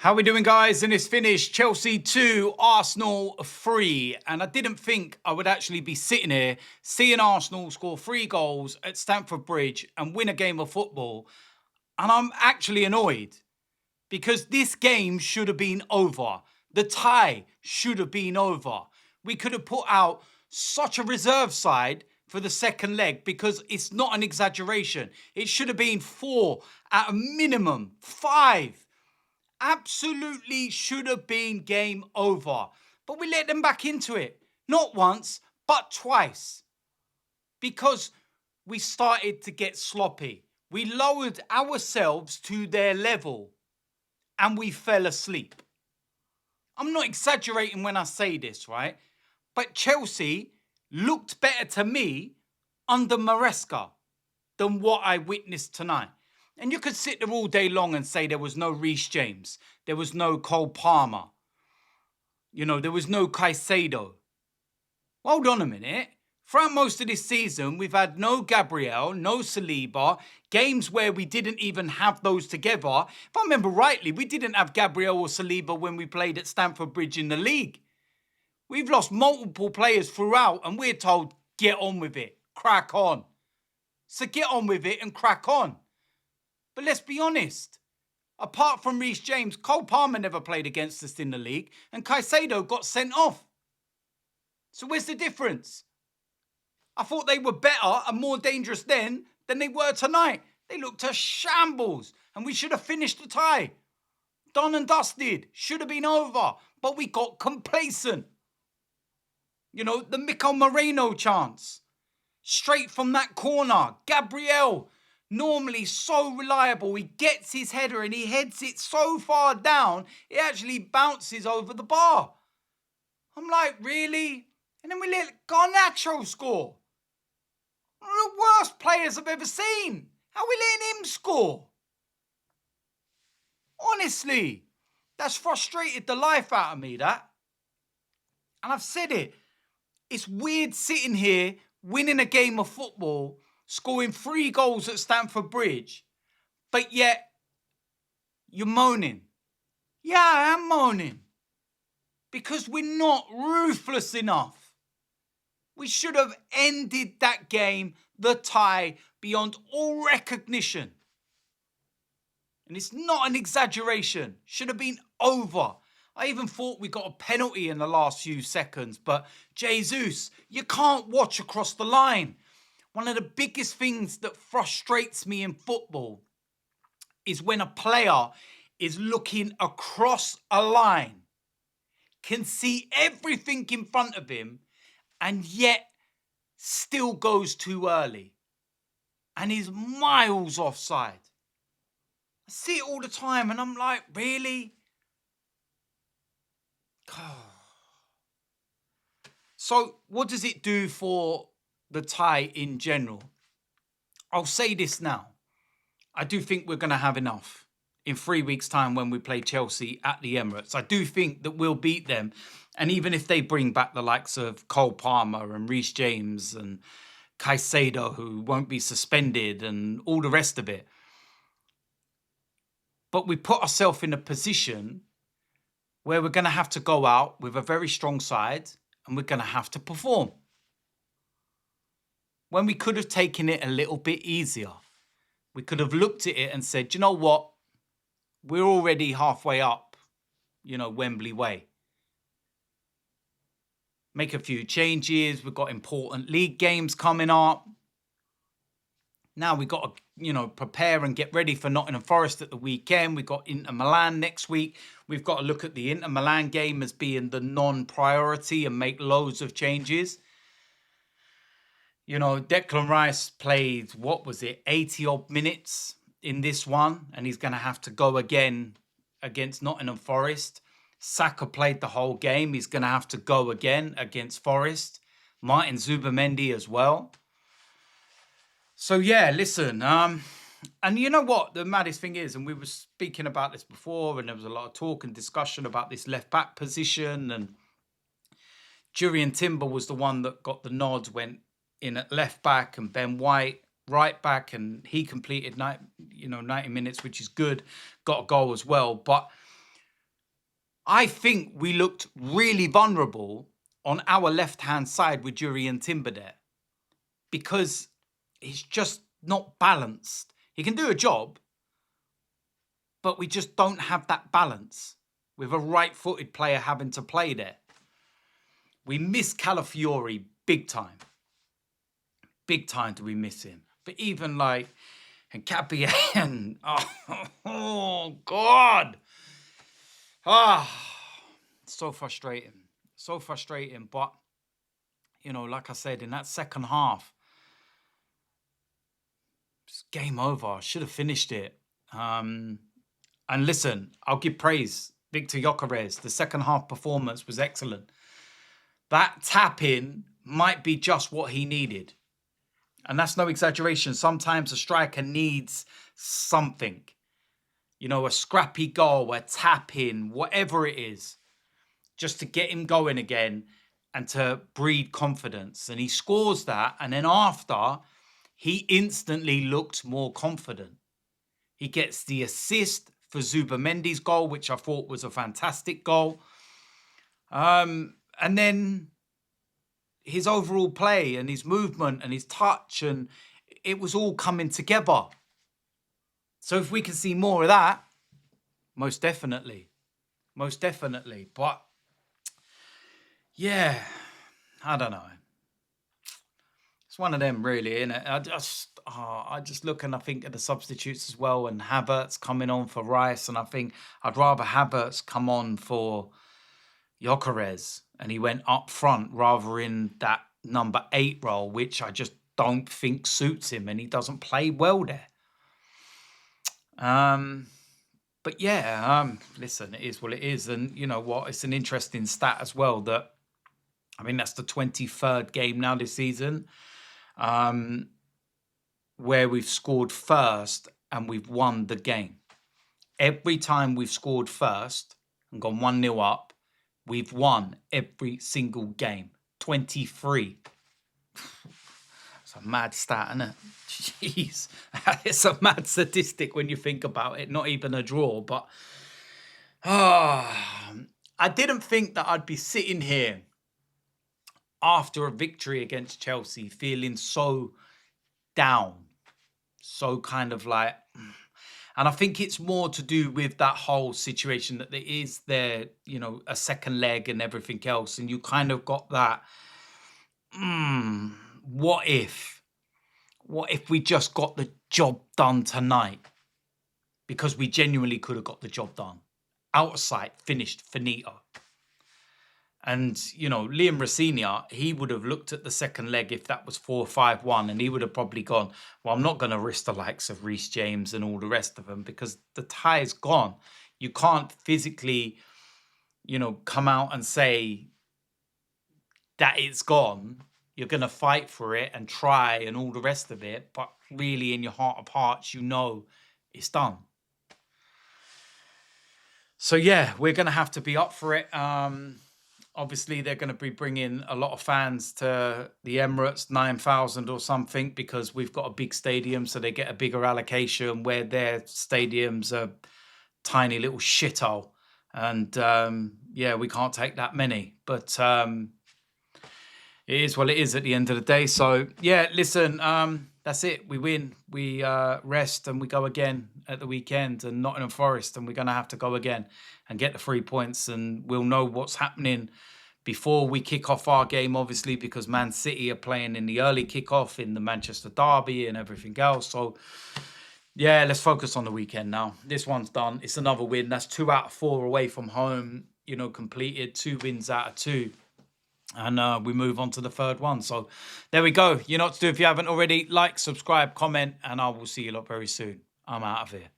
How we doing, guys? And it's finished. Chelsea 2, Arsenal 3. And I didn't think I would actually be sitting here seeing Arsenal score 3 goals at Stamford Bridge and win a game of football. And I'm actually annoyed because this game should have been over. The tie should have been over. We could have put out such a reserve side for the second leg because it's not an exaggeration. It should have been 4 at a minimum, 5. Absolutely should have been game over. But we let them back into it. Not once, but twice. Because we started to get sloppy. We lowered ourselves to their level. And we fell asleep. I'm not exaggerating when I say this, right? But Chelsea looked better to me under Maresca than what I witnessed tonight. And you could sit there all day long and say there was no Reece James. There was no Cole Palmer. There was no Caicedo. Well, hold on a minute. Throughout most of this season, we've had no Gabriel, no Saliba, games where we didn't even have those together. If I remember rightly, we didn't have Gabriel or Saliba when we played at Stamford Bridge in the league. We've lost multiple players throughout and we're told, get on with it, crack on. So get on with it and crack on. But let's be honest. Apart from Reece James, Cole Palmer never played against us in the league and Caicedo got sent off. So where's the difference? I thought they were better and more dangerous then than they were tonight. They looked a shambles and we should have finished the tie. Done and dusted. Should have been over. But we got complacent. The Mikel Moreno chance. Straight from that corner. Gabriel, normally so reliable. He gets his header and he heads it so far down, it actually bounces over the bar. I'm like, really? And then we let Garnacho score. One of the worst players I've ever seen. How are we letting him score? Honestly, that's frustrated the life out of me, that. And I've said it. It's weird sitting here, winning a game of football, scoring 3 goals at Stamford Bridge, but yet you're moaning. Yeah, I am moaning. Because we're not ruthless enough. We should have ended that game, the tie, beyond all recognition. And it's not an exaggeration. Should have been over. I even thought we got a penalty in the last few seconds. But Jesus, you can't watch across the line. One of the biggest things that frustrates me in football is when a player is looking across a line, can see everything in front of him, and yet still goes too early and is miles offside. I see it all the time and I'm like, really? So what does it do for the tie in general? I'll say this now. I do think we're going to have enough in 3 weeks' time when we play Chelsea at the Emirates. I do think that we'll beat them. And even if they bring back the likes of Cole Palmer and Reece James and Caicedo, who won't be suspended, and all the rest of it. But we put ourselves in a position where we're going to have to go out with a very strong side and we're going to have to perform. When we could have taken it a little bit easier. We could have looked at it and said, you know what? We're already halfway up, Wembley way. Make a few changes. We've got important league games coming up. Now we've got to, prepare and get ready for Nottingham Forest at the weekend. We've got Inter Milan next week. We've got to look at the Inter Milan game as being the non-priority and make loads of changes. Declan Rice played, 80-odd minutes in this one. And he's going to have to go again against Nottingham Forest. Saka played the whole game. He's going to have to go again against Forest. Martin Zubimendi as well. So, yeah, listen. And you know what the maddest thing is? And we were speaking about this before, and there was a lot of talk and discussion about this left-back position. And Jurriën Timber was the one that got the nod, went in at left-back, and Ben White right back, and he completed 90 minutes, which is good. Got a goal as well. But I think we looked really vulnerable on our left-hand side with Jury and Timber there because he's just not balanced. He can do a job, but we just don't have that balance with a right-footed player having to play there. We miss Calafiori big time. Big time do we miss him. But even like, and Capian, oh God. So frustrating. So frustrating. But, you know, like I said, in that second half, it's game over. I should have finished it. And listen, I'll give praise. Victor Gyökeres, the second half performance was excellent. That tap-in might be just what he needed. And that's no exaggeration. Sometimes a striker needs something. You know, a scrappy goal, a tap-in, whatever it is, just to get him going again and to breed confidence. And he scores that. And then after, he instantly looked more confident. He gets the assist for Zubamendi's goal, which I thought was a fantastic goal. And then his overall play and his movement and his touch, and it was all coming together. So if we can see more of that, most definitely. Most definitely. But yeah, I don't know. It's one of them really, isn't it? I just look and I think of the substitutes as well, and Havertz coming on for Rice, and I think I'd rather Havertz come on for Gyökeres, and he went up front rather in that number 8 role, which I just don't think suits him, and he doesn't play well there. But yeah, listen, it is what it is, and you know what? It's an interesting stat as well that, I mean, that's the 23rd game now this season, where we've scored first and we've won the game. Every time we've scored first and gone 1-0 up, we've won every single game. 23. It's a mad stat, isn't it? Jeez. It's a mad statistic when you think about it. Not even a draw, but I didn't think that I'd be sitting here after a victory against Chelsea feeling so down, so kind of like, and I think it's more to do with that whole situation that there, you know, a second leg and everything else, and you kind of got that, what if we just got the job done tonight? Because we genuinely could have got the job done. Out of sight, finished, finito. And, you know, Liam Rosenior, he would have looked at the second leg if that was 4-5-1, and he would have probably gone, well, I'm not going to risk the likes of Reece James and all the rest of them because the tie is gone. You can't physically, you know, come out and say that it's gone. You're going to fight for it and try and all the rest of it. But really, in your heart of hearts, you know it's done. So, yeah, we're going to have to be up for it. Obviously, they're going to be bringing a lot of fans to the Emirates, 9,000 or something, because we've got a big stadium, so they get a bigger allocation, where their stadiums are tiny little shithole. And, yeah, we can't take that many. But it is what it is at the end of the day. So, yeah, listen, that's it. We win. We rest and we go again at the weekend, and Nottingham Forest, and we're going to have to go again and get the 3 points, and we'll know what's happening before we kick off our game, obviously, because Man City are playing in the early kickoff in the Manchester Derby and everything else. So, yeah, let's focus on the weekend now. This one's done. It's another win. That's 2 out of 4 away from home, you know, completed. 2 wins out of 2. And we move on to the third one. So there we go. You know what to do if you haven't already. Like, subscribe, comment, and I will see you lot very soon. I'm out of here.